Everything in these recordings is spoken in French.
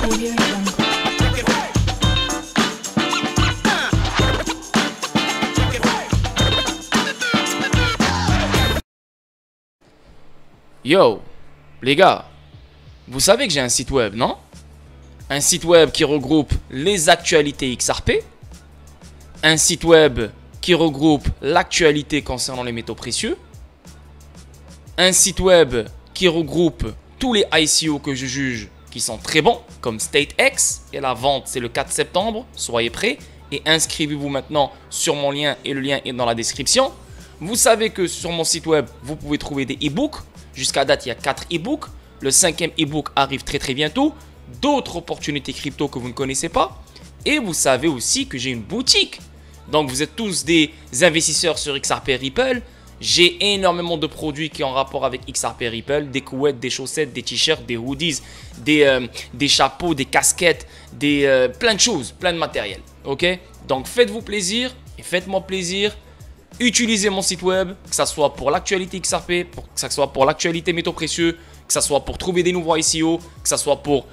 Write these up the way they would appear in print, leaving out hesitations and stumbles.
Audio Jungle. Yo, les gars, vous savez que j'ai un site web, non? Un site web qui regroupe les actualités XRP, un site web qui regroupe l'actualité concernant les métaux précieux, un site web qui regroupe tous les ICO que je juge qui sont très bons, comme StateX, et la vente c'est le 4 septembre, soyez prêts, et inscrivez-vous maintenant sur mon lien, et le lien est dans la description. Vous savez que sur mon site web, vous pouvez trouver des e-books. Jusqu'à date, il y a 4 e-books. Le 5e e-book arrive très bientôt. D'autres opportunités crypto que vous ne connaissez pas. Et vous savez aussi que j'ai une boutique. Donc, vous êtes tous des investisseurs sur XRP Ripple. J'ai énormément de produits qui ont rapport avec XRP Ripple. Des couettes, des chaussettes, des t-shirts, des hoodies, des chapeaux, des casquettes, plein de choses, plein de matériel. Ok? Donc, faites-vous plaisir et faites-moi plaisir. Utilisez mon site web, que ce soit pour l'actualité XRP, que ce soit pour l'actualité métaux précieux, que ce soit pour trouver des nouveaux ICO, que ce soit pour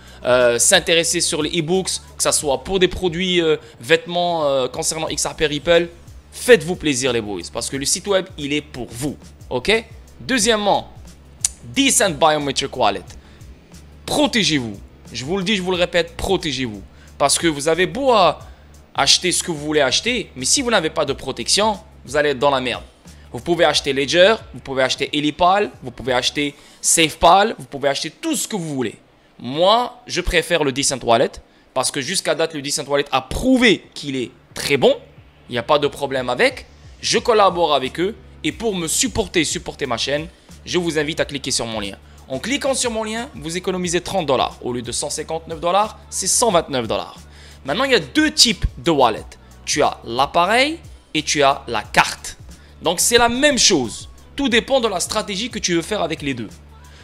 s'intéresser sur les e-books, que ce soit pour des produits vêtements concernant XRP Ripple. Faites-vous plaisir les boys, parce que le site web, il est pour vous. Ok? Deuxièmement, Decent Biometric Wallet. Protégez-vous. Je vous le dis, je vous le répète, protégez-vous. Parce que vous avez beau acheter ce que vous voulez acheter, mais si vous n'avez pas de protection, vous allez être dans la merde. Vous pouvez acheter Ledger, vous pouvez acheter Elipal, vous pouvez acheter SafePal, vous pouvez acheter tout ce que vous voulez. Moi, je préfère le Decent Wallet parce que jusqu'à date, le Decent Wallet a prouvé qu'il est très bon. Il n'y a pas de problème avec. Je collabore avec eux et pour me supporter ma chaîne, je vous invite à cliquer sur mon lien. En cliquant sur mon lien, vous économisez 30 $. Au lieu de 159 $, c'est 129 $. Maintenant, il y a deux types de wallet. Tu as l'appareil et tu as la carte. Donc, c'est la même chose. Tout dépend de la stratégie que tu veux faire avec les deux.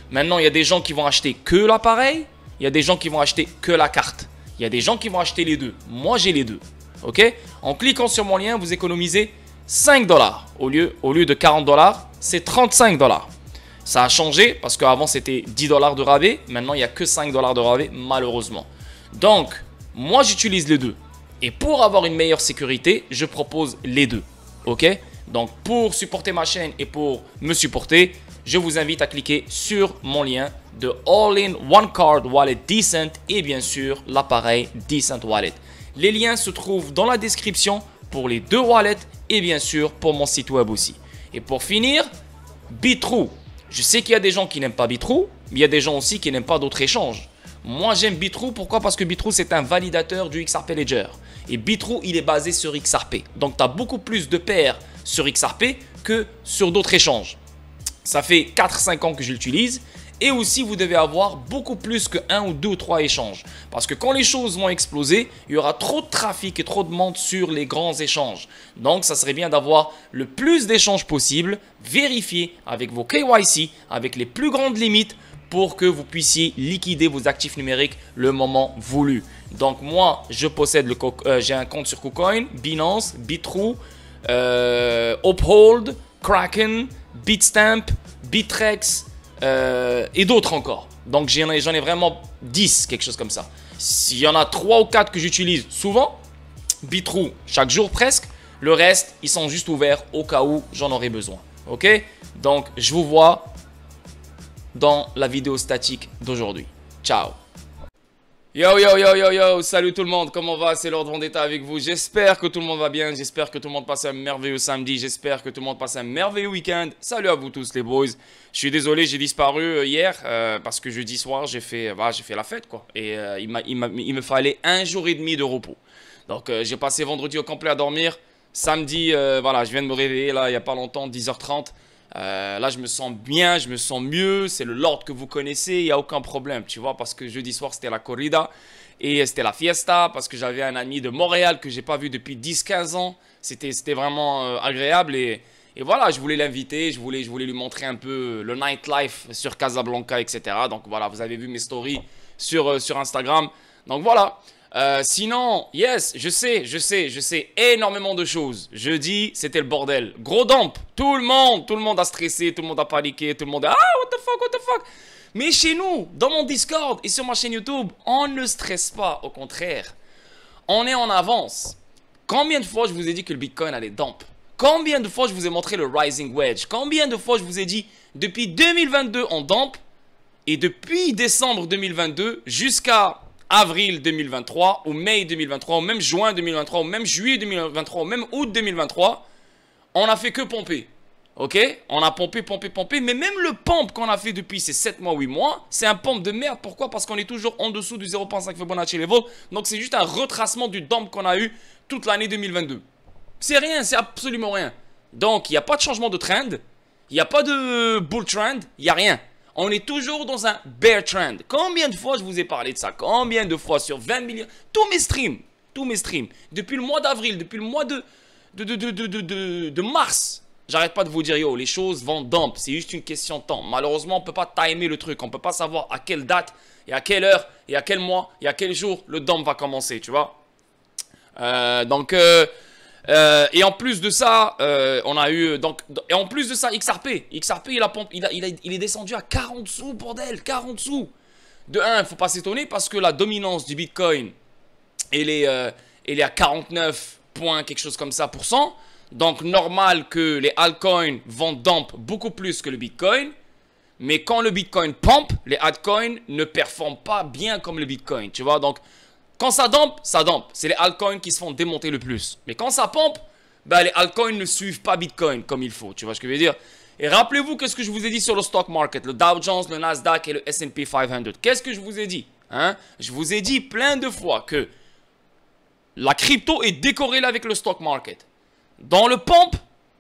Maintenant, il y a des gens qui vont acheter que l'appareil. Il y a des gens qui vont acheter que la carte. Il y a des gens qui vont acheter les deux. Moi, j'ai les deux. Ok? En cliquant sur mon lien, vous économisez 5 $. Au lieu de 40 $, c'est 35 $. Ça a changé parce qu'avant, c'était 10 $ de rabais. Maintenant, il n'y a que 5 $ de rabais, malheureusement. Donc, moi, j'utilise les deux. Et pour avoir une meilleure sécurité, je propose les deux. Ok? Donc, pour supporter ma chaîne et pour me supporter, je vous invite à cliquer sur mon lien de All-in-One Card Wallet Decent et bien sûr l'appareil Decent Wallet. Les liens se trouvent dans la description pour les deux wallets et bien sûr pour mon site web aussi. Et pour finir, Bitrue. Je sais qu'il y a des gens qui n'aiment pas Bitrue, mais il y a des gens aussi qui n'aiment pas d'autres échanges. Moi, j'aime Bitrue. Pourquoi? Parce que Bitrue, c'est un validateur du XRP Ledger. Et Bitrue, il est basé sur XRP. Donc, tu as beaucoup plus de paires sur XRP que sur d'autres échanges. Ça fait 4-5 ans que je l'utilise. Et aussi, vous devez avoir beaucoup plus que 1 ou 2 ou 3 échanges. Parce que quand les choses vont exploser, il y aura trop de trafic et trop de monde sur les grands échanges. Donc, ça serait bien d'avoir le plus d'échanges possible, vérifier avec vos KYC, avec les plus grandes limites, pour que vous puissiez liquider vos actifs numériques le moment voulu. Donc moi, je possède j'ai un compte sur KuCoin, Binance, Bitrue, Uphold, Kraken, Bitstamp, Bittrex et d'autres encore. Donc j'en ai vraiment 10, quelque chose comme ça. S'il y en a 3 ou 4 que j'utilise souvent, Bitrue chaque jour presque, le reste, ils sont juste ouverts au cas où j'en aurai besoin. Ok? Donc je vous vois dans la vidéo statique d'aujourd'hui. Ciao. Yo, salut tout le monde, comment va? C'est Lord Vendetta avec vous. J'espère que tout le monde va bien, j'espère que tout le monde passe un merveilleux samedi, j'espère que tout le monde passe un merveilleux week-end. Salut à vous tous les boys. Je suis désolé, j'ai disparu hier parce que jeudi soir, j'ai fait la fête quoi. Et il me fallait 1 jour et demi de repos. Donc j'ai passé vendredi au complet à dormir. Samedi, voilà, je viens de me réveiller là, il n'y a pas longtemps, 10h30. Là je me sens bien, je me sens mieux, c'est le Lord que vous connaissez, il n'y a aucun problème, tu vois, parce que jeudi soir c'était la corrida et c'était la fiesta, parce que j'avais un ami de Montréal que j'ai pas vu depuis 10-15 ans, c'était vraiment agréable et voilà, je voulais l'inviter, je voulais lui montrer un peu le nightlife sur Casablanca, etc. Donc voilà, vous avez vu mes stories sur Instagram, donc voilà. Sinon, yes, je sais, énormément de choses. Jeudi, c'était le bordel. Gros dump, tout le monde a stressé, tout le monde a paniqué, tout le monde a... Ah, what the fuck. Mais chez nous, dans mon Discord et sur ma chaîne YouTube, on ne stresse pas. Au contraire, on est en avance. Combien de fois je vous ai dit que le Bitcoin allait dump? Combien de fois je vous ai montré le Rising Wedge? Combien de fois je vous ai dit depuis 2022 on dump? Et depuis décembre 2022 jusqu'à avril 2023 ou mai 2023 ou même juin 2023 ou même juillet 2023 ou même août 2023, on a fait que pomper. Ok? On a pompé, pompé, pompé. Mais même le pompe qu'on a fait depuis ces 7 mois, 8 mois, c'est un pompe de merde. Pourquoi? Parce qu'on est toujours en dessous du 0.5 Fibonacci level. Donc c'est juste un retracement du dump qu'on a eu toute l'année 2022. C'est rien, c'est absolument rien. Donc il n'y a pas de changement de trend. Il n'y a pas de bull trend. Il n'y a rien. On est toujours dans un bear trend. Combien de fois je vous ai parlé de ça? Combien de fois sur 20 millions? Tous mes streams. Depuis le mois d'avril, depuis le mois de mars. J'arrête pas de vous dire, yo, les choses vont dump. C'est juste une question de temps. Malheureusement, on ne peut pas timer le truc. On ne peut pas savoir à quelle date, et à quelle heure, et à quel mois, et à quel jour le dump va commencer, tu vois. Et en plus de ça, on a eu et en plus de ça, XRP, il est descendu à 40 sous, bordel, 40 sous. De 1, il ne faut pas s'étonner parce que la dominance du Bitcoin, elle est à 49 points, quelque chose comme ça, %. Donc normal que les altcoins vont dump beaucoup plus que le Bitcoin. Mais quand le Bitcoin pump, les altcoins ne performent pas bien comme le Bitcoin, tu vois. Donc quand ça dump, ça dump. C'est les altcoins qui se font démonter le plus. Mais quand ça pump, ben, les altcoins ne suivent pas Bitcoin comme il faut. Tu vois ce que je veux dire? Et rappelez-vous que ce que je vous ai dit sur le stock market, le Dow Jones, le Nasdaq et le S&P 500. Qu'est-ce que je vous ai dit? Je vous ai dit plein de fois que la crypto est décorrélée avec le stock market. Dans le pump,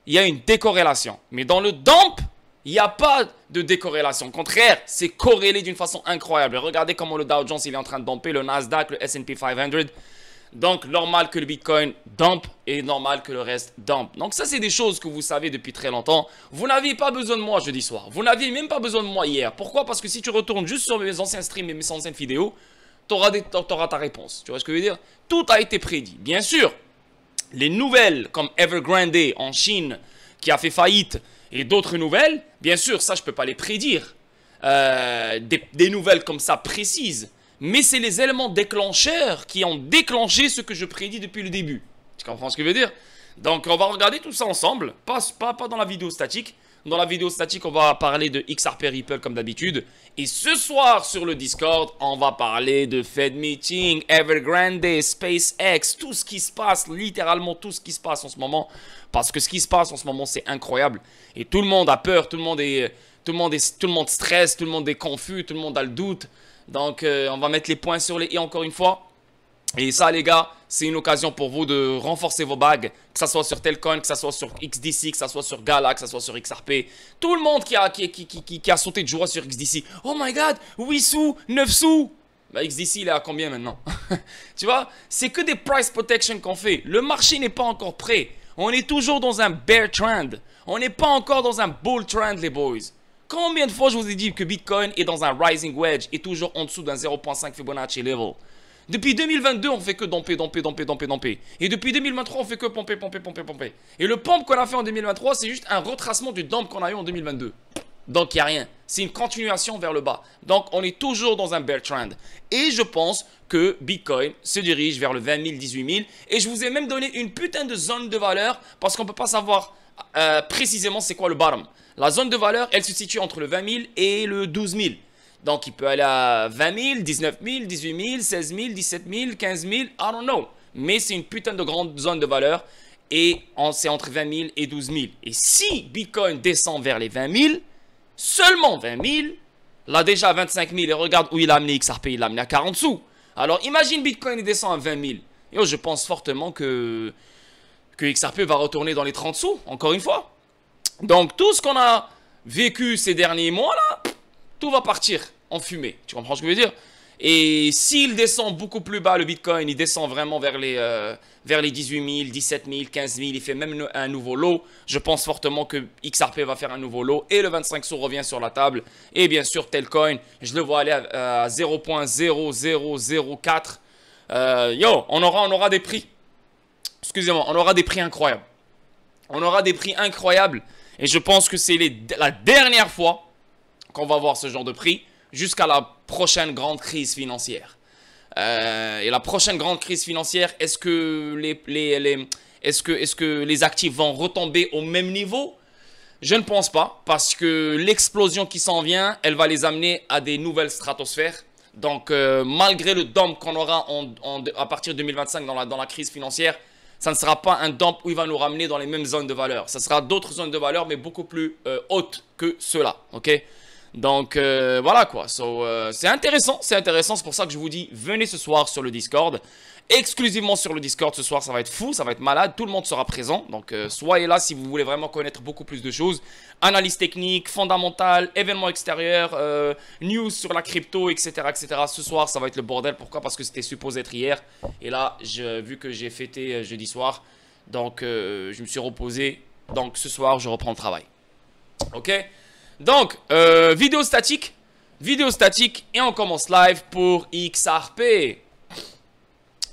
il y a une décorrélation. Mais dans le dump, il n'y a pas de décorrélation. Au contraire, c'est corrélé d'une façon incroyable. Regardez comment le Dow Jones il est en train de dumper, le Nasdaq, le S&P 500. Donc, normal que le Bitcoin dump et normal que le reste dump. Donc, ça, c'est des choses que vous savez depuis très longtemps. Vous n'aviez pas besoin de moi jeudi soir. Vous n'aviez même pas besoin de moi hier. Pourquoi? Parce que si tu retournes juste sur mes anciens streams et mes anciennes vidéos, tu auras ta réponse. Tu vois ce que je veux dire? Tout a été prédit. Bien sûr, les nouvelles comme Evergrande en Chine qui a fait faillite et d'autres nouvelles, bien sûr, ça je ne peux pas les prédire. Des nouvelles comme ça précises. Mais c'est les éléments déclencheurs qui ont déclenché ce que je prédis depuis le début. Tu comprends ce que je veux dire? Donc on va regarder tout ça ensemble, pas dans la vidéo statique. Dans la vidéo statique, on va parler de XRP Ripple comme d'habitude. Et ce soir sur le Discord, on va parler de Fed Meeting, Evergrande, SpaceX, tout ce qui se passe, littéralement tout ce qui se passe en ce moment. Parce que ce qui se passe en ce moment, c'est incroyable. Et tout le monde a peur, tout le monde stresse, tout le monde est confus, tout le monde a le doute. Donc on va mettre les points sur les i encore une fois. Et ça les gars, c'est une occasion pour vous de renforcer vos bagues, que ce soit sur Telcoin, que ce soit sur XDC, que ce soit sur Gala, que ce soit sur XRP. Tout le monde qui a sauté de joie sur XDC. Oh my god, 8 sous, 9 sous. Bah XDC il est à combien maintenant? Tu vois, c'est que des price protection qu'on fait. Le marché n'est pas encore prêt. On est toujours dans un bear trend. On n'est pas encore dans un bull trend les boys. Combien de fois je vous ai dit que Bitcoin est dans un rising wedge et toujours en dessous d'un 0.5 Fibonacci level? Depuis 2022, on fait que domper. Et depuis 2023, on fait que pomper. Et le pompe qu'on a fait en 2023, c'est juste un retracement du dump qu'on a eu en 2022. Donc, il n'y a rien. C'est une continuation vers le bas. Donc, on est toujours dans un bear trend. Et je pense que Bitcoin se dirige vers le 20 000, 18 000. Et je vous ai même donné une putain de zone de valeur parce qu'on ne peut pas savoir précisément c'est quoi le bottom. La zone de valeur, elle se situe entre le 20 000 et le 12 000. Donc, il peut aller à 20 000, 19 000, 18 000, 16 000, 17 000, 15 000, I don't know. Mais c'est une putain de grande zone de valeur et c'est entre 20 000 et 12 000. Et si Bitcoin descend vers les 20 000, seulement 20 000, là déjà à 25 000 et regarde où il a amené XRP, il l'a amené à 40 sous. Alors, imagine Bitcoin il descend à 20 000. Et je pense fortement que XRP va retourner dans les 30 sous, encore une fois. Donc, tout ce qu'on a vécu ces derniers mois là, tout va partir en fumée. Tu comprends ce que je veux dire? Et s'il descend beaucoup plus bas, le Bitcoin, il descend vraiment vers les 18 000, 17 000, 15 000, il fait même un nouveau lot. Je pense fortement que XRP va faire un nouveau lot et le 25 sous revient sur la table. Et bien sûr, Telcoin, je le vois aller à 0.0004. On aura des prix. Excusez-moi, on aura des prix incroyables. On aura des prix incroyables. Et je pense que c'est la dernière fois qu'on va voir ce genre de prix. jusqu'à la prochaine grande crise financière. Et la prochaine grande crise financière, est-ce que les actifs vont retomber au même niveau? Je ne pense pas, parce que l'explosion qui s'en vient, elle va les amener à des nouvelles stratosphères. Donc, malgré le dump qu'on aura à partir de 2025 dans la crise financière, ça ne sera pas un dump où il va nous ramener dans les mêmes zones de valeur. Ça sera d'autres zones de valeur, mais beaucoup plus hautes que ceux-là. Ok? Donc, voilà quoi. C'est intéressant, c'est intéressant. C'est pour ça que je vous dis, venez ce soir sur le Discord. Exclusivement sur le Discord ce soir, ça va être fou, ça va être malade. Tout le monde sera présent. Donc, soyez là si vous voulez vraiment connaître beaucoup plus de choses. Analyse technique, fondamentale, événements extérieurs, news sur la crypto, etc., etc. Ce soir, ça va être le bordel. Pourquoi? Parce que c'était supposé être hier. Et là, vu que j'ai fêté jeudi soir, donc je me suis reposé. Donc, ce soir, je reprends le travail. Ok? Donc, vidéo statique et on commence live pour XRP.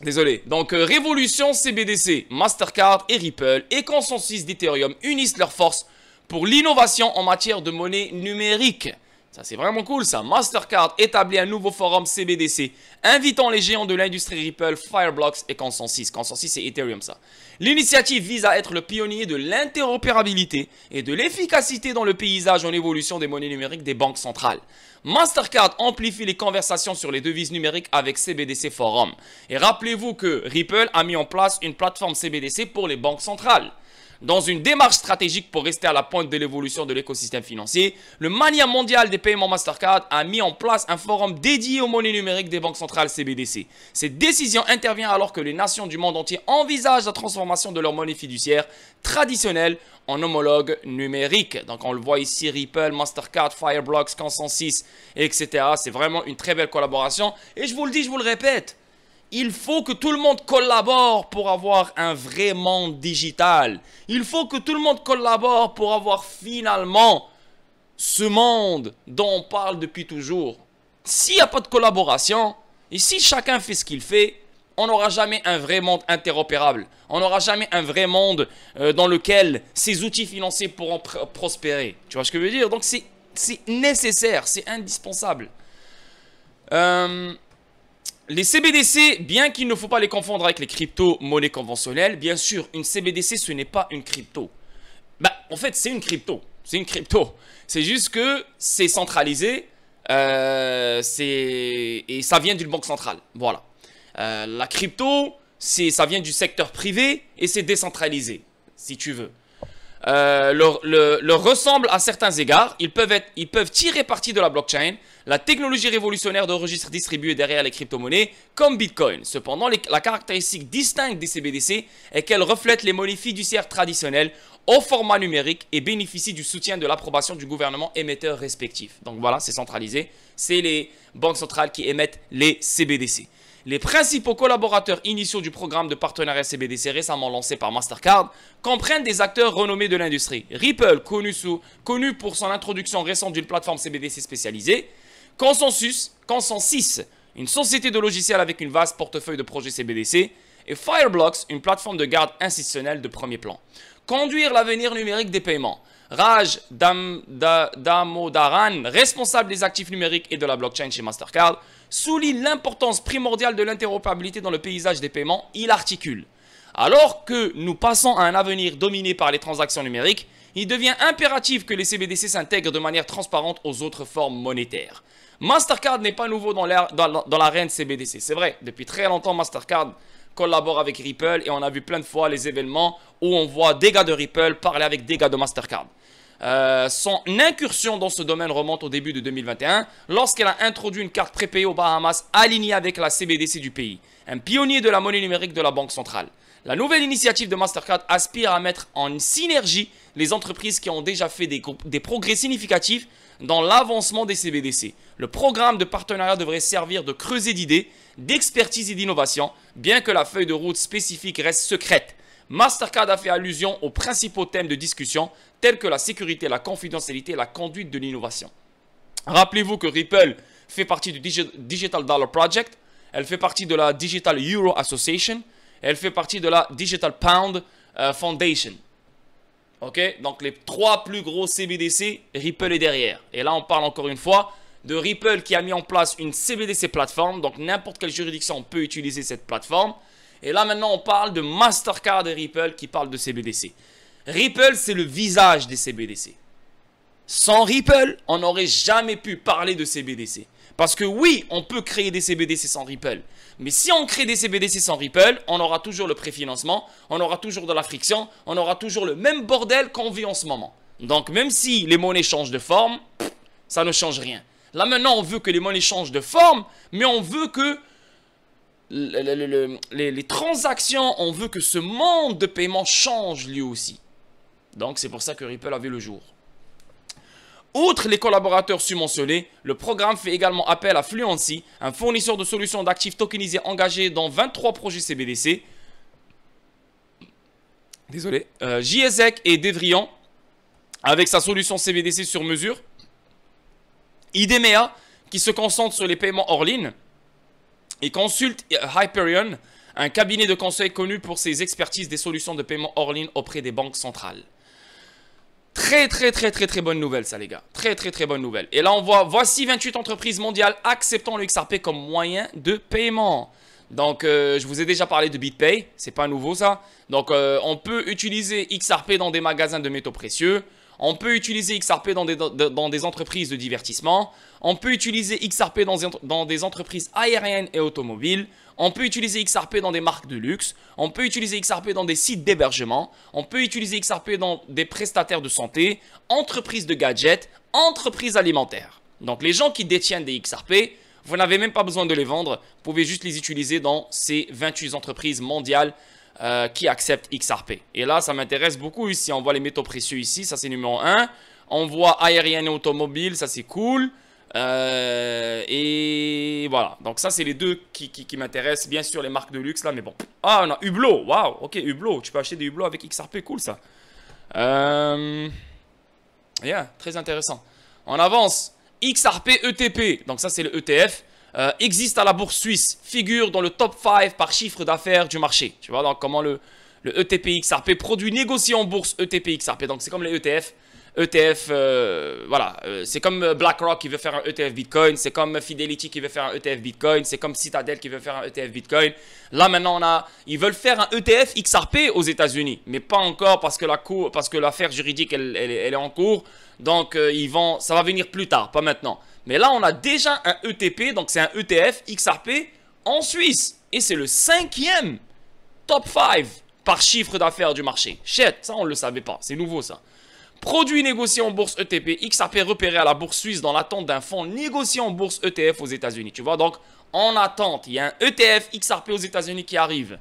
Désolé. Donc, Révolution, CBDC, Mastercard et Ripple et Consensus d'Ethereum unissent leurs forces pour l'innovation en matière de monnaie numérique. Ça, c'est vraiment cool, ça. Mastercard établit un nouveau forum CBDC, invitant les géants de l'industrie Ripple, Fireblocks et Consensus. Consensus, c'est Ethereum, ça. L'initiative vise à être le pionnier de l'interopérabilité et de l'efficacité dans le paysage en évolution des monnaies numériques des banques centrales. Mastercard amplifie les conversations sur les devises numériques avec CBDC Forum. Et rappelez-vous que Ripple a mis en place une plateforme CBDC pour les banques centrales. Dans une démarche stratégique pour rester à la pointe de l'évolution de l'écosystème financier, le Mania mondial des paiements Mastercard a mis en place un forum dédié aux monnaies numériques des banques centrales CBDC. Cette décision intervient alors que les nations du monde entier envisagent la transformation de leur monnaie fiduciaire traditionnelle en homologue numérique. Donc on le voit ici, Ripple, Mastercard, Fireblocks, Consensus, etc. C'est vraiment une très belle collaboration. Et je vous le dis, je vous le répète, il faut que tout le monde collabore pour avoir un vrai monde digital. Il faut que tout le monde collabore pour avoir finalement ce monde dont on parle depuis toujours. S'il n'y a pas de collaboration, et si chacun fait ce qu'il fait, on n'aura jamais un vrai monde interopérable. On n'aura jamais un vrai monde dans lequel ces outils financiers pourront prospérer. Tu vois ce que je veux dire? Donc c'est nécessaire, c'est indispensable. Les CBDC, bien qu'il ne faut pas les confondre avec les crypto-monnaies conventionnelles, bien sûr, une CBDC, ce n'est pas une crypto. En fait, c'est une crypto. C'est une crypto. C'est juste que c'est centralisé et ça vient d'une banque centrale. Voilà. La crypto, ça vient du secteur privé et c'est décentralisé, si tu veux. Leur ressemblent à certains égards. Ils peuvent tirer parti de la blockchain, la technologie révolutionnaire de registres distribués derrière les crypto-monnaies, comme Bitcoin. Cependant, la caractéristique distincte des CBDC est qu'elles reflètent les monnaies fiduciaires traditionnelles au format numérique et bénéficient du soutien de l'approbation du gouvernement émetteur respectif. Donc voilà, c'est centralisé. C'est les banques centrales qui émettent les CBDC. Les principaux collaborateurs initiaux du programme de partenariat CBDC récemment lancé par Mastercard comprennent des acteurs renommés de l'industrie. Ripple, connu pour son introduction récente d'une plateforme CBDC spécialisée. Consensus, une société de logiciels avec une vaste portefeuille de projets CBDC. Et Fireblocks, une plateforme de garde institutionnelle de premier plan. Conduire l'avenir numérique des paiements. Raj Damodaran, responsable des actifs numériques et de la blockchain chez Mastercard, souligne l'importance primordiale de l'interopérabilité dans le paysage des paiements. Il articule: alors que nous passons à un avenir dominé par les transactions numériques, il devient impératif que les CBDC s'intègrent de manière transparente aux autres formes monétaires. Mastercard n'est pas nouveau dans l'arène CBDC. C'est vrai, depuis très longtemps, Mastercard collabore avec Ripple et on a vu plein de fois les événements où on voit des gars de Ripple parler avec des gars de Mastercard. Son incursion dans ce domaine remonte au début de 2021 lorsqu'elle a introduit une carte prépayée aux Bahamas alignée avec la CBDC du pays, un pionnier de la monnaie numérique de la Banque centrale. La nouvelle initiative de Mastercard aspire à mettre en synergie les entreprises qui ont déjà fait des progrès significatifs dans l'avancement des CBDC. Le programme de partenariat devrait servir de creuset d'idées, d'expertise et d'innovation, bien que la feuille de route spécifique reste secrète. Mastercard a fait allusion aux principaux thèmes de discussion, tels que la sécurité, la confidentialité et la conduite de l'innovation. Rappelez-vous que Ripple fait partie du Digital Dollar Project, elle fait partie de la Digital Euro Association, elle fait partie de la Digital Pound Foundation. Ok, donc les trois plus gros CBDC, Ripple est derrière. Et là, on parle encore une fois de Ripple qui a mis en place une CBDC plateforme. Donc n'importe quelle juridiction peut utiliser cette plateforme. Et là maintenant on parle de Mastercard et Ripple qui parlent de CBDC. Ripple c'est le visage des CBDC. Sans Ripple, on n'aurait jamais pu parler de CBDC. Parce que oui, on peut créer des CBDC sans Ripple. Mais si on crée des CBDC sans Ripple, on aura toujours le préfinancement, on aura toujours de la friction, on aura toujours le même bordel qu'on vit en ce moment. Donc même si les monnaies changent de forme, ça ne change rien. Là maintenant, on veut que les monnaies changent de forme, mais on veut que les transactions, on veut que ce monde de paiement change lui aussi. Donc c'est pour ça que Ripple a vu le jour. Outre les collaborateurs subventionnés, le programme fait également appel à Fluency, un fournisseur de solutions d'actifs tokenisés engagé dans 23 projets CBDC. Désolé. JSEC et Devrian, avec sa solution CBDC sur mesure. IDEMEA, qui se concentre sur les paiements hors ligne. Et consulte Hyperion, un cabinet de conseil connu pour ses expertises des solutions de paiement hors ligne auprès des banques centrales. Très bonne nouvelle ça les gars, très bonne nouvelle. Et là on voit, voici 28 entreprises mondiales acceptant le XRP comme moyen de paiement. Donc je vous ai déjà parlé de BitPay, c'est pas nouveau ça. Donc on peut utiliser XRP dans des magasins de métaux précieux. On peut utiliser XRP dans des entreprises de divertissement. On peut utiliser XRP dans des entreprises aériennes et automobiles. On peut utiliser XRP dans des marques de luxe. On peut utiliser XRP dans des sites d'hébergement. On peut utiliser XRP dans des prestataires de santé, entreprises de gadgets, entreprises alimentaires. Donc les gens qui détiennent des XRP, vous n'avez même pas besoin de les vendre. Vous pouvez juste les utiliser dans ces 28 entreprises mondiales qui acceptent XRP. Et là, ça m'intéresse beaucoup ici. On voit les métaux précieux ici, ça c'est numéro 1. On voit aérienne et automobile, ça c'est cool. Et voilà, donc ça c'est les deux qui m'intéressent. Bien sûr les marques de luxe là, mais bon. Ah, on a Hublot, waouh, ok, Hublot. Tu peux acheter des Hublots avec XRP, cool ça. Yeah, très intéressant. On avance. XRP ETP, donc ça c'est le ETF. Existe à la bourse suisse, figure dans le top 5 par chiffre d'affaires du marché. Tu vois donc comment le ETP XRP, produit négocié en bourse ETP XRP. Donc c'est comme les ETF. ETF, voilà, c'est comme BlackRock qui veut faire un ETF Bitcoin, c'est comme Fidelity qui veut faire un ETF Bitcoin, c'est comme Citadel qui veut faire un ETF Bitcoin. Là maintenant ils veulent faire un ETF XRP aux États-Unis, mais pas encore parce que l'affaire juridique elle est en cours. Donc ça va venir plus tard, pas maintenant. Mais là on a déjà un ETP, donc c'est un ETF XRP en Suisse et c'est le 5e top 5 par chiffre d'affaires du marché. Shit, ça on le savait pas, c'est nouveau ça. Produit négocié en bourse ETP, XRP repéré à la bourse suisse dans l'attente d'un fonds négocié en bourse ETF aux États-Unis. Tu vois, donc en attente, il y a un ETF XRP aux États-Unis qui arrive.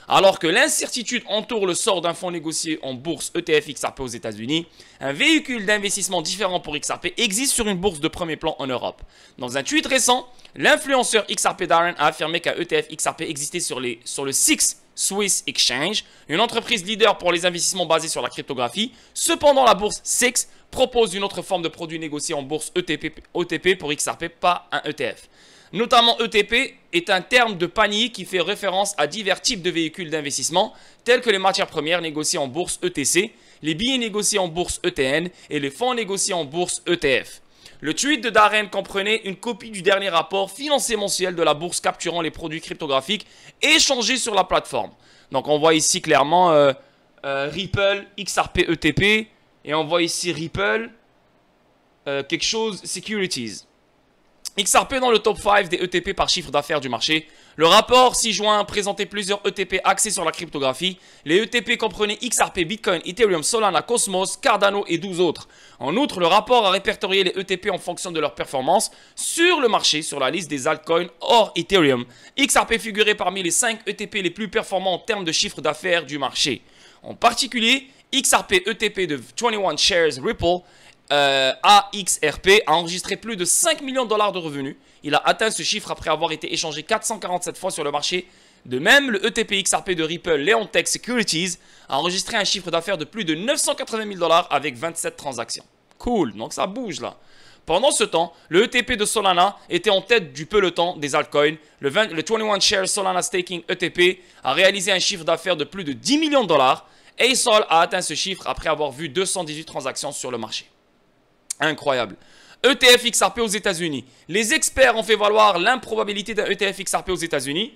Alors que l'incertitude entoure le sort d'un fonds négocié en bourse ETF XRP aux États-Unis, un véhicule d'investissement différent pour XRP existe sur une bourse de premier plan en Europe. Dans un tweet récent, l'influenceur XRP Darren a affirmé qu'un ETF XRP existait sur le SIX Swiss Exchange, une entreprise leader pour les investissements basés sur la cryptographie. Cependant, la bourse SIX propose une autre forme de produit négocié en bourse OTP pour XRP, pas un ETF. Notamment, ETP est un terme de panier qui fait référence à divers types de véhicules d'investissement, tels que les matières premières négociées en bourse ETC, les billets négociés en bourse ETN et les fonds négociés en bourse ETF. Le tweet de Darren comprenait une copie du dernier rapport financier mensuel de la bourse capturant les produits cryptographiques échangés sur la plateforme. Donc on voit ici clairement Ripple, XRP ETP, et on voit ici Ripple, quelque chose Securities. XRP dans le top 5 des ETP par chiffre d'affaires du marché. Le rapport 6 juin présentait plusieurs ETP axés sur la cryptographie. Les ETP comprenaient XRP, Bitcoin, Ethereum, Solana, Cosmos, Cardano et 12 autres. En outre, le rapport a répertorié les ETP en fonction de leur performance sur le marché sur la liste des altcoins hors Ethereum. XRP figurait parmi les 5 ETP les plus performants en termes de chiffre d'affaires du marché. En particulier, XRP ETP de 21 Shares Ripple AXRP a enregistré plus de 5 millions de dollars de revenus. Il a atteint ce chiffre après avoir été échangé 447 fois sur le marché. De même, le ETP XRP de Ripple Leontech Securities a enregistré un chiffre d'affaires de plus de 980 000 dollars avec 27 transactions. Cool, donc ça bouge là. Pendant ce temps, le ETP de Solana était en tête du peloton des altcoins. Le 21 Shares Solana Staking ETP a réalisé un chiffre d'affaires de plus de 10 millions de dollars. Et Sol a atteint ce chiffre après avoir vu 218 transactions sur le marché. Incroyable. ETF XRP aux États-Unis. Les experts ont fait valoir l'improbabilité d'un ETF XRP aux États-Unis.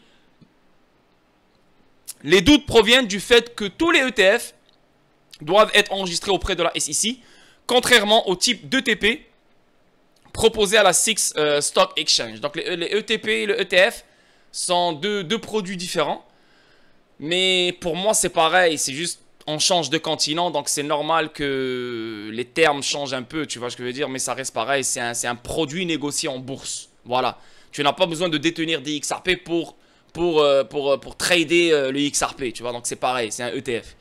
Les doutes proviennent du fait que tous les ETF doivent être enregistrés auprès de la SEC, contrairement au type d'ETP proposé à la SIX Stock Exchange. Donc les ETP et le ETF sont deux produits différents. Mais pour moi, c'est pareil. C'est juste, on change de continent. Donc c'est normal que les termes changent un peu. Tu vois ce que je veux dire? Mais ça reste pareil. C'est un produit négocié en bourse. Voilà. Tu n'as pas besoin de détenir des XRP pour trader le XRP. Tu vois? Donc c'est pareil. C'est un ETF.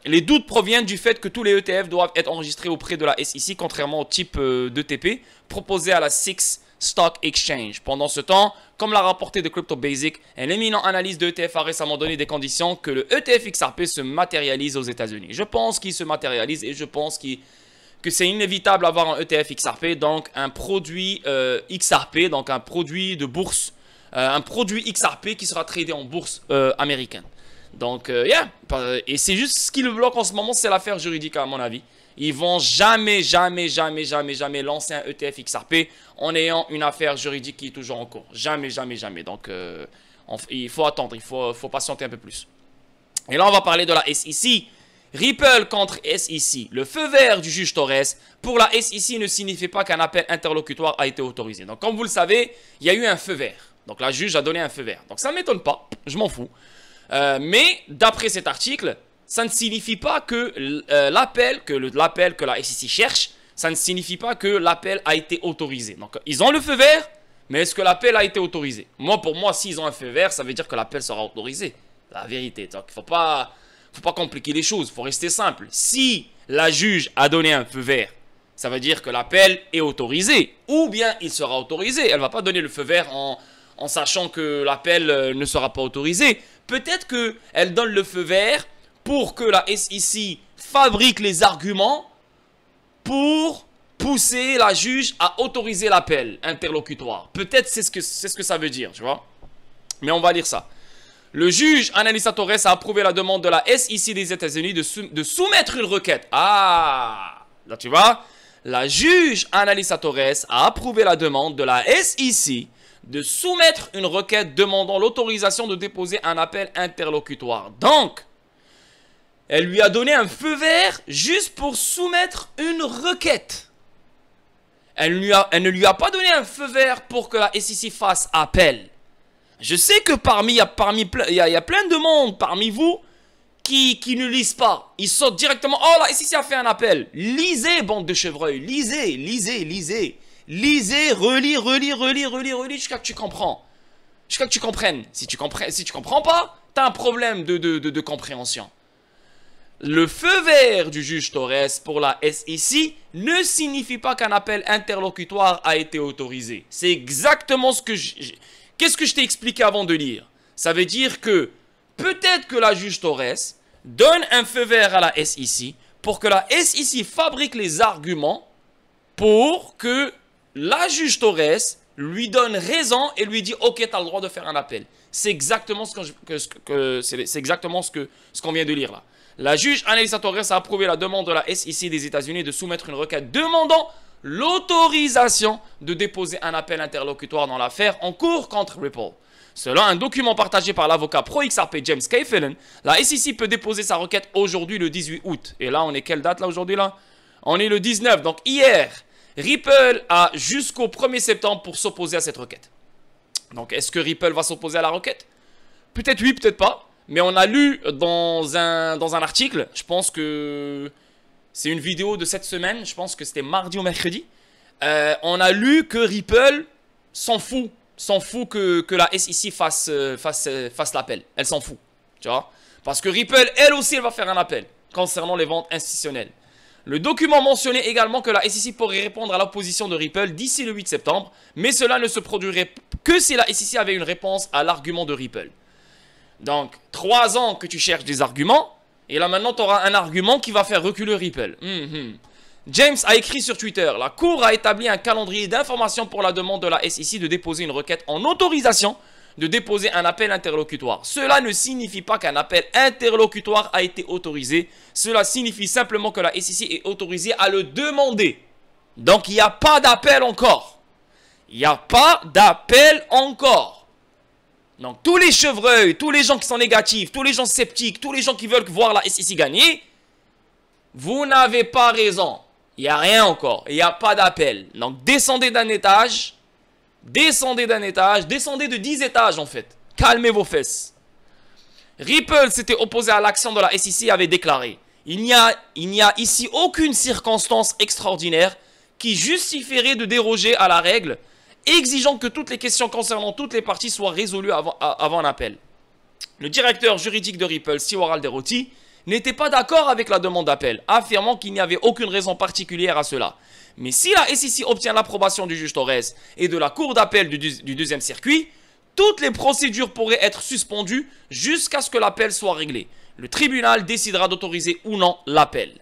Les doutes proviennent du fait que tous les ETF doivent être enregistrés auprès de la SEC, contrairement au type d'ETP proposé à la SIX Stock Exchange. Pendant ce temps, comme l'a rapporté de Crypto Basic, un éminent analyste de ETF a récemment donné des conditions que le ETF XRP se matérialise aux États-Unis. Je pense qu'il se matérialise et je pense que c'est inévitable d'avoir un ETF XRP, donc un produit XRP, donc un produit de bourse, un produit XRP qui sera tradé en bourse américaine. Donc, et c'est juste ce qui le bloque en ce moment, c'est l'affaire juridique à mon avis. Ils vont jamais lancer un ETF XRP en ayant une affaire juridique qui est toujours en cours. Jamais. Donc, il faut attendre, il faut patienter un peu plus. Et là, on va parler de la SEC. Ripple contre SEC. Le feu vert du juge Torres pour la SEC ne signifie pas qu'un appel interlocutoire a été autorisé. Donc, comme vous le savez, il y a eu un feu vert. Donc, la juge a donné un feu vert. Donc, ça ne m'étonne pas, je m'en fous. Mais d'après cet article, ça ne signifie pas que l'appel que la SEC cherche, ça ne signifie pas que l'appel a été autorisé. Donc, ils ont le feu vert, mais est-ce que l'appel a été autorisé? Pour moi, s'ils ont un feu vert, ça veut dire que l'appel sera autorisé. La vérité. Donc, il ne faut pas compliquer les choses, il faut rester simple. Si la juge a donné un feu vert, ça veut dire que l'appel est autorisé. Ou bien il sera autorisé. Elle ne va pas donner le feu vert en sachant que l'appel ne sera pas autorisé. Peut-être qu'elle donne le feu vert pour que la SEC fabrique les arguments pour pousser la juge à autoriser l'appel interlocutoire. Peut-être c'est ce que ça veut dire, tu vois. Mais on va lire ça. Le juge Analisa Torres a approuvé la demande de la SEC des États-Unis de soumettre une requête. Ah, là tu vois. La juge Analisa Torres a approuvé la demande de la SEC de soumettre une requête demandant l'autorisation de déposer un appel interlocutoire. Donc, elle lui a donné un feu vert juste pour soumettre une requête. Elle ne lui a pas donné un feu vert pour que la SEC fasse appel. Je sais que il y a plein de monde parmi vous qui ne lisent pas. Ils sautent directement. Oh, la SEC a fait un appel. Lisez, bande de chevreuils. Lisez. Lisez, relis jusqu'à que tu comprends. Jusqu'à que tu comprennes. Si tu comprends pas, tu as un problème de compréhension. Le feu vert du juge Torres pour la SEC ne signifie pas qu'un appel interlocutoire a été autorisé. C'est exactement ce que qu'est-ce que je t'ai expliqué avant de lire? Ça veut dire que peut-être que la juge Torres donne un feu vert à la SEC pour que la SEC fabrique les arguments pour que la juge Torres lui donne raison et lui dit « Ok, tu as le droit de faire un appel ». C'est exactement ce qu'on vient de lire là. La juge Analisa Torres a approuvé la demande de la SEC des États-Unis de soumettre une requête demandant l'autorisation de déposer un appel interlocutoire dans l'affaire en cours contre Ripple. Selon un document partagé par l'avocat pro-XRP James Kayfelen, la SEC peut déposer sa requête aujourd'hui le 18 août. Et là, on est quelle date là aujourd'hui là? On est le 19, donc hier. Ripple a jusqu'au 1er septembre pour s'opposer à cette requête. Donc, est-ce que Ripple va s'opposer à la requête? Peut-être oui, peut-être pas. Mais on a lu dans un article, je pense que c'est une vidéo de cette semaine, je pense que c'était mardi ou mercredi. On a lu que Ripple s'en fout que la SEC fasse l'appel. Elle s'en fout, tu vois. Parce que Ripple, elle aussi, elle va faire un appel concernant les ventes institutionnelles. Le document mentionnait également que la SEC pourrait répondre à l'opposition de Ripple d'ici le 8 septembre, mais cela ne se produirait que si la SEC avait une réponse à l'argument de Ripple. Donc, 3 ans que tu cherches des arguments, et là maintenant tu auras un argument qui va faire reculer Ripple. James a écrit sur Twitter, la Cour a établi un calendrier d'information pour la demande de la SEC de déposer une requête en autorisation de déposer un appel interlocutoire. Cela ne signifie pas qu'un appel interlocutoire a été autorisé. Cela signifie simplement que la SEC est autorisée à le demander. Donc, il n'y a pas d'appel encore. Il n'y a pas d'appel encore. Donc, tous les chevreuils, tous les gens qui sont négatifs, tous les gens sceptiques, tous les gens qui veulent voir la SEC gagner, vous n'avez pas raison. Il n'y a rien encore. Il n'y a pas d'appel. Donc, descendez d'un étage. Descendez d'un étage. Descendez de 10 étages, en fait. Calmez vos fesses. Ripple s'était opposé à l'action de la SEC et avait déclaré: il n'y a ici aucune circonstance extraordinaire qui justifierait de déroger à la règle, exigeant que toutes les questions concernant toutes les parties soient résolues avant un appel. Le directeur juridique de Ripple, Stewart Alderoty, n'était pas d'accord avec la demande d'appel, affirmant qu'il n'y avait aucune raison particulière à cela. Mais si la SEC obtient l'approbation du juge Torres et de la cour d'appel du deuxième circuit, toutes les procédures pourraient être suspendues jusqu'à ce que l'appel soit réglé. Le tribunal décidera d'autoriser ou non l'appel.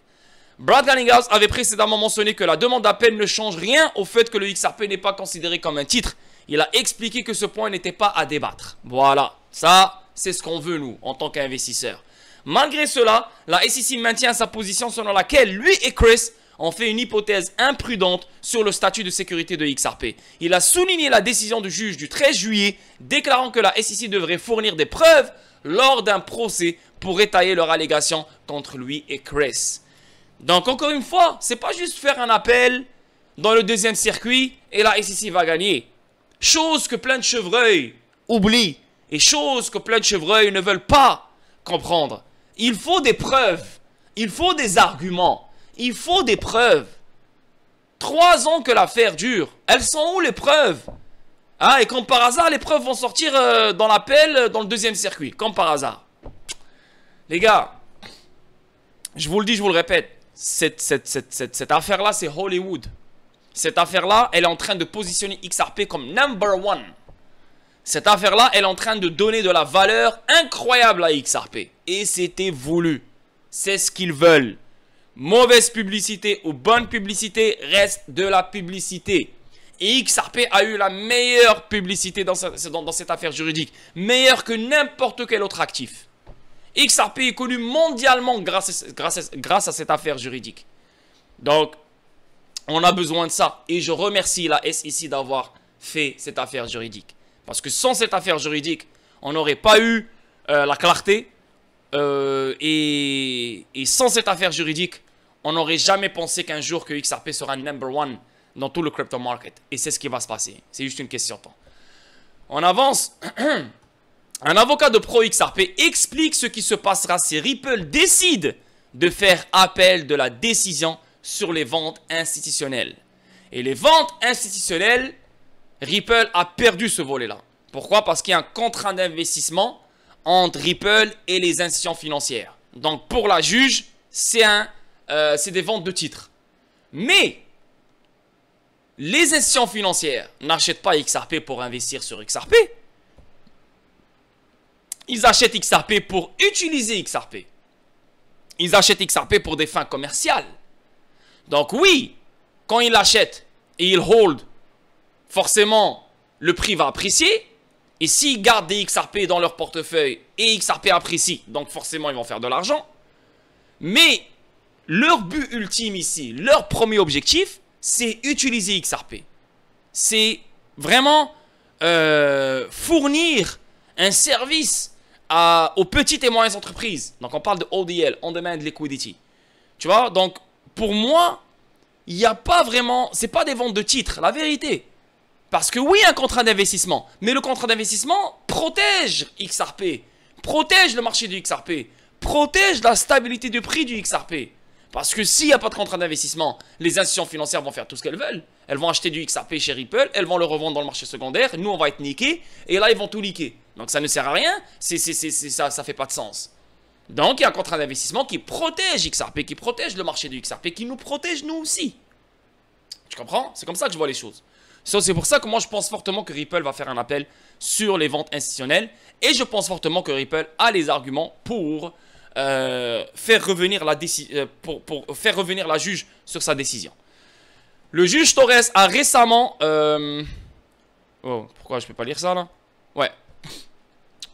Brad Garlinghouse avait précédemment mentionné que la demande d'appel ne change rien au fait que le XRP n'est pas considéré comme un titre. Il a expliqué que ce point n'était pas à débattre. Voilà, ça, c'est ce qu'on veut nous, en tant qu'investisseurs. Malgré cela, la SEC maintient sa position selon laquelle lui et Chris ont fait une hypothèse imprudente sur le statut de sécurité de XRP. Il a souligné la décision du juge du 13 juillet, déclarant que la SEC devrait fournir des preuves lors d'un procès pour étayer leurs allégations contre lui et Chris. Donc, encore une fois, c'est pas juste faire un appel dans le deuxième circuit et la SEC va gagner. Chose que plein de chevreuils oublient et chose que plein de chevreuils ne veulent pas comprendre. Il faut des preuves, il faut des arguments, il faut des preuves. 3 ans que l'affaire dure, elles sont où les preuves? Ah, et comme par hasard, les preuves vont sortir dans l'appel dans le deuxième circuit, comme par hasard. Les gars, je vous le dis, je vous le répète, cette affaire-là, c'est Hollywood. Cette affaire-là, elle est en train de positionner XRP comme #1. Cette affaire-là, elle est en train de donner de la valeur incroyable à XRP. Et c'était voulu. C'est ce qu'ils veulent. Mauvaise publicité ou bonne publicité reste de la publicité. Et XRP a eu la meilleure publicité dans cette affaire juridique. Meilleure que n'importe quel autre actif. XRP est connu mondialement grâce à cette affaire juridique. Donc, on a besoin de ça. Et je remercie la SEC d'avoir fait cette affaire juridique. Parce que sans cette affaire juridique, on n'aurait pas eu la clarté. Et sans cette affaire juridique, on n'aurait jamais pensé qu'un jour que XRP sera #1 dans tout le crypto market. Et c'est ce qui va se passer. C'est juste une question de temps. On avance. Un avocat de pro-XRP explique ce qui se passera si Ripple décide de faire appel de la décision sur les ventes institutionnelles. Et les ventes institutionnelles, Ripple a perdu ce volet-là. Pourquoi? Parce qu'il y a un contrat d'investissement entre Ripple et les institutions financières. Donc, pour la juge, c'est des ventes de titres. Mais, les institutions financières n'achètent pas XRP pour investir sur XRP. Ils achètent XRP pour utiliser XRP. Ils achètent XRP pour des fins commerciales. Donc oui, quand ils l'achètent et ils hold, forcément, le prix va apprécier. Et s'ils gardent des XRP dans leur portefeuille et XRP apprécie, donc forcément, ils vont faire de l'argent. Mais leur but ultime ici, leur premier objectif, c'est utiliser XRP. C'est vraiment fournir un service aux petites et moyennes entreprises. Donc, on parle de ODL, On Demand Liquidity. Tu vois, donc, pour moi, il n'y a pas vraiment... C'est pas des ventes de titres, la vérité. Parce que oui, un contrat d'investissement. Mais le contrat d'investissement protège XRP. Protège le marché du XRP. Protège la stabilité du prix du XRP. Parce que s'il n'y a pas de contrat d'investissement, les institutions financières vont faire tout ce qu'elles veulent. Elles vont acheter du XRP chez Ripple, elles vont le revendre dans le marché secondaire, nous on va être niqués, et là ils vont tout liquer. Donc ça ne sert à rien, ça fait pas de sens. Donc il y a un contrat d'investissement qui protège XRP, qui protège le marché du XRP, qui nous protège nous aussi. Tu comprends? C'est comme ça que je vois les choses. C'est pour ça que moi je pense fortement que Ripple va faire un appel sur les ventes institutionnelles, et je pense fortement que Ripple a les arguments pour... faire revenir la juge sur sa décision. Le juge Torres a récemment... Oh, pourquoi je peux pas lire ça là? Ouais.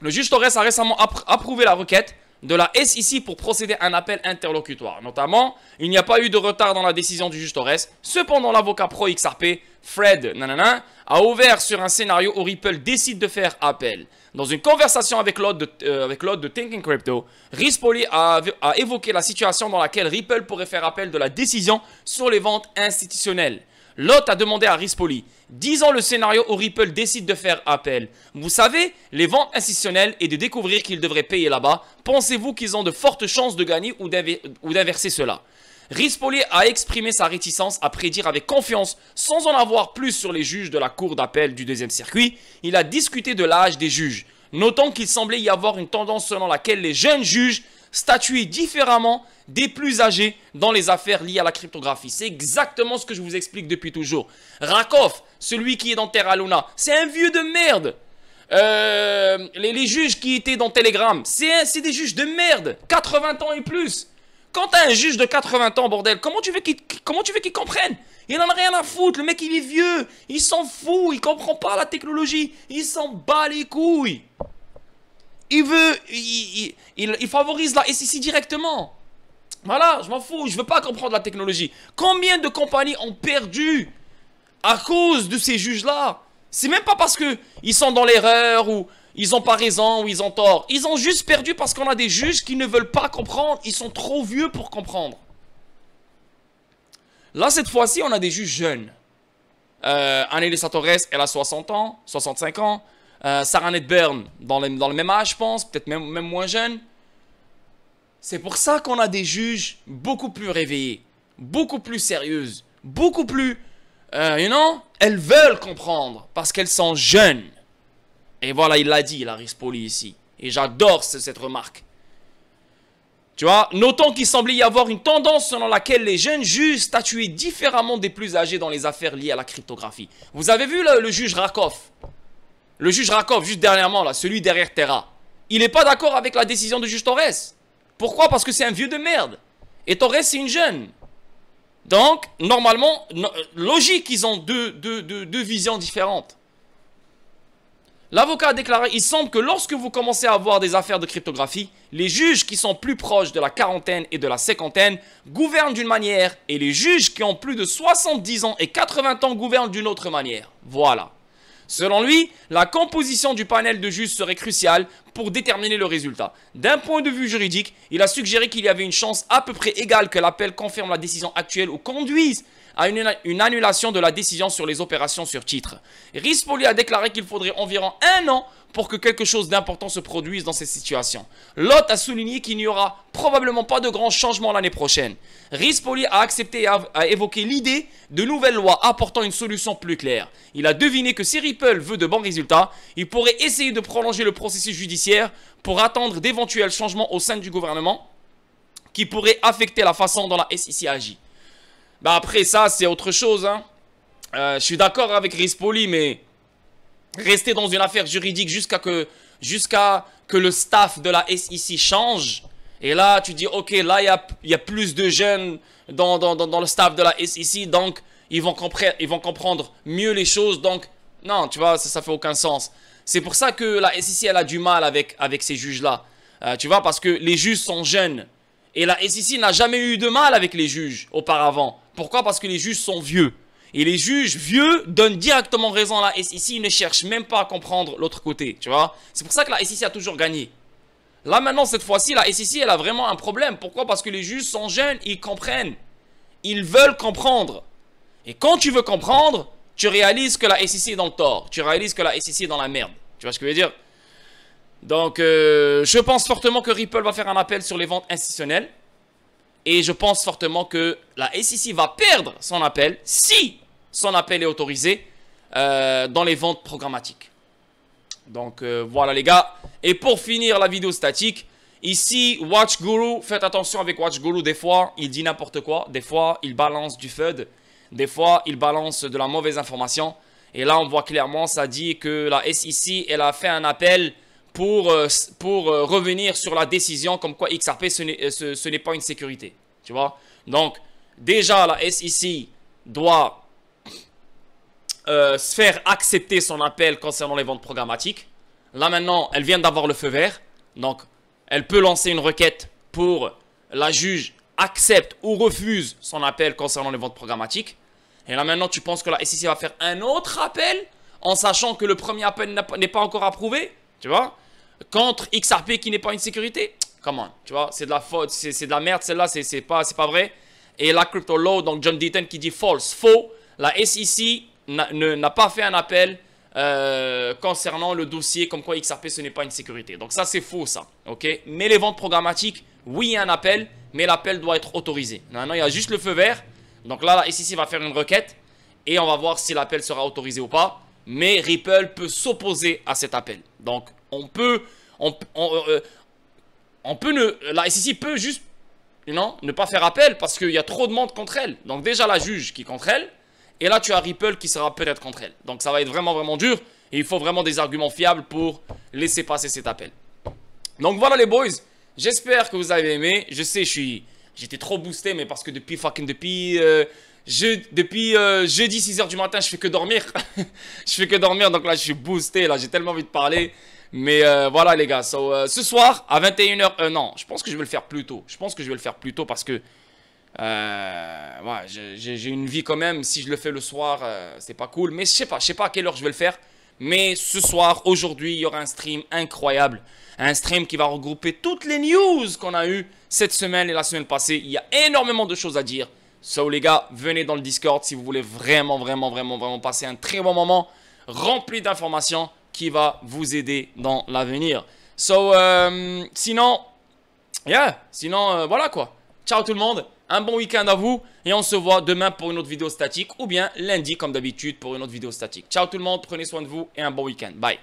Le juge Torres a récemment approuvé la requête de la SEC pour procéder à un appel interlocutoire. Notamment, il n'y a pas eu de retard dans la décision du juge Torres. Cependant, l'avocat pro XRP, Fred a ouvert sur un scénario où Ripple décide de faire appel. Dans une conversation avec l'hôte de Thinking Crypto, Rispoli a évoqué la situation dans laquelle Ripple pourrait faire appel de la décision sur les ventes institutionnelles. L'hôte a demandé à Rispoli, disons le scénario où Ripple décide de faire appel. Vous savez, les ventes institutionnelles et de découvrir qu'ils devraient payer là-bas, pensez-vous qu'ils ont de fortes chances de gagner ou d'inverser cela? Rispoli a exprimé sa réticence à prédire avec confiance, sans en avoir plus sur les juges de la cour d'appel du deuxième circuit. Il a discuté de l'âge des juges, notant qu'il semblait y avoir une tendance selon laquelle les jeunes juges statuaient différemment des plus âgés dans les affaires liées à la cryptographie. C'est exactement ce que je vous explique depuis toujours. Rakoff, celui qui est dans Terra Luna, c'est un vieux de merde. Les juges qui étaient dans Telegram, c'est des juges de merde, 80 ans et plus. Quand t'as un juge de 80 ans, bordel, comment tu veux qu'il comprenne? Il en a rien à foutre, le mec il est vieux, il s'en fout, il comprend pas la technologie, il s'en bat les couilles. Il favorise la SEC directement. Voilà, je m'en fous, je veux pas comprendre la technologie. Combien de compagnies ont perdu à cause de ces juges-là? C'est même pas parce qu'ils sont dans l'erreur ou ils ont pas raison ou ils ont tort. Ils ont juste perdu parce qu'on a des juges qui ne veulent pas comprendre. Ils sont trop vieux pour comprendre. Là, cette fois-ci, on a des juges jeunes. Anelisa Torres, elle a 60 ans, 65 ans. Sarah Nedburn, dans le même âge, je pense, peut-être même moins jeune. C'est pour ça qu'on a des juges beaucoup plus réveillés, beaucoup plus sérieuses, beaucoup plus, elles veulent comprendre parce qu'elles sont jeunes. Et voilà, il l'a dit, la Rispoli ici. Et j'adore cette remarque. Tu vois, notons qu'il semblait y avoir une tendance selon laquelle les jeunes juges statuaient différemment des plus âgés dans les affaires liées à la cryptographie. Vous avez vu le juge Rakoff? Le juge Rakoff, juste dernièrement, là, celui derrière Terra. Il n'est pas d'accord avec la décision du juge Torres. Pourquoi? Parce que c'est un vieux de merde. Et Torres, c'est une jeune. Donc, normalement, logique, ils ont deux visions différentes. L'avocat a déclaré, il semble que lorsque vous commencez à avoir des affaires de cryptographie, les juges qui sont plus proches de la quarantaine et de la cinquantaine gouvernent d'une manière et les juges qui ont plus de 70 ans et 80 ans gouvernent d'une autre manière. Voilà. Selon lui, la composition du panel de juges serait cruciale pour déterminer le résultat. D'un point de vue juridique, il a suggéré qu'il y avait une chance à peu près égale que l'appel confirme la décision actuelle ou conduise à une annulation de la décision sur les opérations sur titre. Rispoli a déclaré qu'il faudrait environ 1 an pour que quelque chose d'important se produise dans cette situation. L'hôte a souligné qu'il n'y aura probablement pas de grands changements l'année prochaine. Rispoli a accepté et a évoqué l'idée de nouvelles lois apportant une solution plus claire. Il a deviné que si Ripple veut de bons résultats, il pourrait essayer de prolonger le processus judiciaire pour attendre d'éventuels changements au sein du gouvernement qui pourraient affecter la façon dont la SEC agit. Bah après ça, c'est autre chose. Hein. Je suis d'accord avec Rispoli, mais rester dans une affaire juridique jusqu'à que le staff de la SEC change. Et là, tu dis, ok, là, il y a plus de jeunes dans le staff de la SEC, donc ils vont comprendre mieux les choses. Donc, non, tu vois, ça fait aucun sens. C'est pour ça que la SEC, elle a du mal avec ces juges-là. Tu vois, parce que les juges sont jeunes. Et la SEC n'a jamais eu de mal avec les juges auparavant. Pourquoi? Parce que les juges sont vieux. Et les juges vieux donnent directement raison à la SEC, ils ne cherchent même pas à comprendre l'autre côté, tu vois. C'est pour ça que la SEC a toujours gagné. Là maintenant, cette fois-ci, la SEC, elle a vraiment un problème. Pourquoi? Parce que les juges sont jeunes, ils comprennent. Ils veulent comprendre. Et quand tu veux comprendre, tu réalises que la SEC est dans le tort. Tu réalises que la SEC est dans la merde. Tu vois ce que je veux dire? Donc, je pense fortement que Ripple va faire un appel sur les ventes institutionnelles. Et je pense fortement que la SEC va perdre son appel si son appel est autorisé dans les ventes programmatiques. Donc, voilà les gars. Et pour finir la vidéo statique, ici, WatchGuru, faites attention avec WatchGuru. Des fois, il dit n'importe quoi. Des fois, il balance du FUD. Des fois, il balance de la mauvaise information. Et là, on voit clairement, ça dit que la SEC, elle a fait un appel pour revenir sur la décision comme quoi XRP, ce n'est pas une sécurité. Tu vois? Donc, déjà, la SEC doit se faire accepter son appel concernant les ventes programmatiques. Là, maintenant, elle vient d'avoir le feu vert. Donc, elle peut lancer une requête pour la juge accepte ou refuse son appel concernant les ventes programmatiques. Et là maintenant, tu penses que la SEC va faire un autre appel en sachant que le premier appel n'est pas encore approuvé, tu vois, contre XRP qui n'est pas une sécurité. Come on, tu vois, c'est de la faute, c'est de la merde celle-là, c'est pas vrai. Et la Crypto Law, donc John Deaton qui dit false, faux. La SEC n'a pas fait un appel concernant le dossier comme quoi XRP ce n'est pas une sécurité. Donc ça c'est faux ça, ok. Mais les ventes programmatiques, oui il y a un appel, mais l'appel doit être autorisé. Maintenant il y a juste le feu vert. Donc là la SEC va faire une requête et on va voir si l'appel sera autorisé ou pas. Mais Ripple peut s'opposer à cet appel. Donc la SEC peut juste ne pas faire appel parce qu'il y a trop de monde contre elle. Donc déjà la juge qui est contre elle. Et là tu as Ripple qui sera peut-être contre elle. Donc ça va être vraiment dur. Et il faut vraiment des arguments fiables pour laisser passer cet appel. Donc voilà les boys. J'espère que vous avez aimé. Je sais j'étais trop boosté. Mais parce que depuis jeudi 6h du matin je fais que dormir. Je fais que dormir. Donc là je suis boosté. Là j'ai tellement envie de parler. Mais voilà les gars, ce soir à 21h, non, je pense que je vais le faire plus tôt. Je pense que je vais le faire plus tôt parce que ouais, j'ai une vie quand même. Si je le fais le soir, c'est pas cool. Mais je sais pas à quelle heure je vais le faire. Mais ce soir, aujourd'hui, il y aura un stream incroyable. Un stream qui va regrouper toutes les news qu'on a eues cette semaine et la semaine passée. Il y a énormément de choses à dire. So les gars, venez dans le Discord si vous voulez vraiment passer un très bon moment rempli d'informations qui va vous aider dans l'avenir. So, sinon, voilà quoi. Ciao tout le monde, un bon week-end à vous et on se voit demain pour une autre vidéo statique ou bien lundi comme d'habitude pour une autre vidéo statique. Ciao tout le monde, prenez soin de vous et un bon week-end. Bye.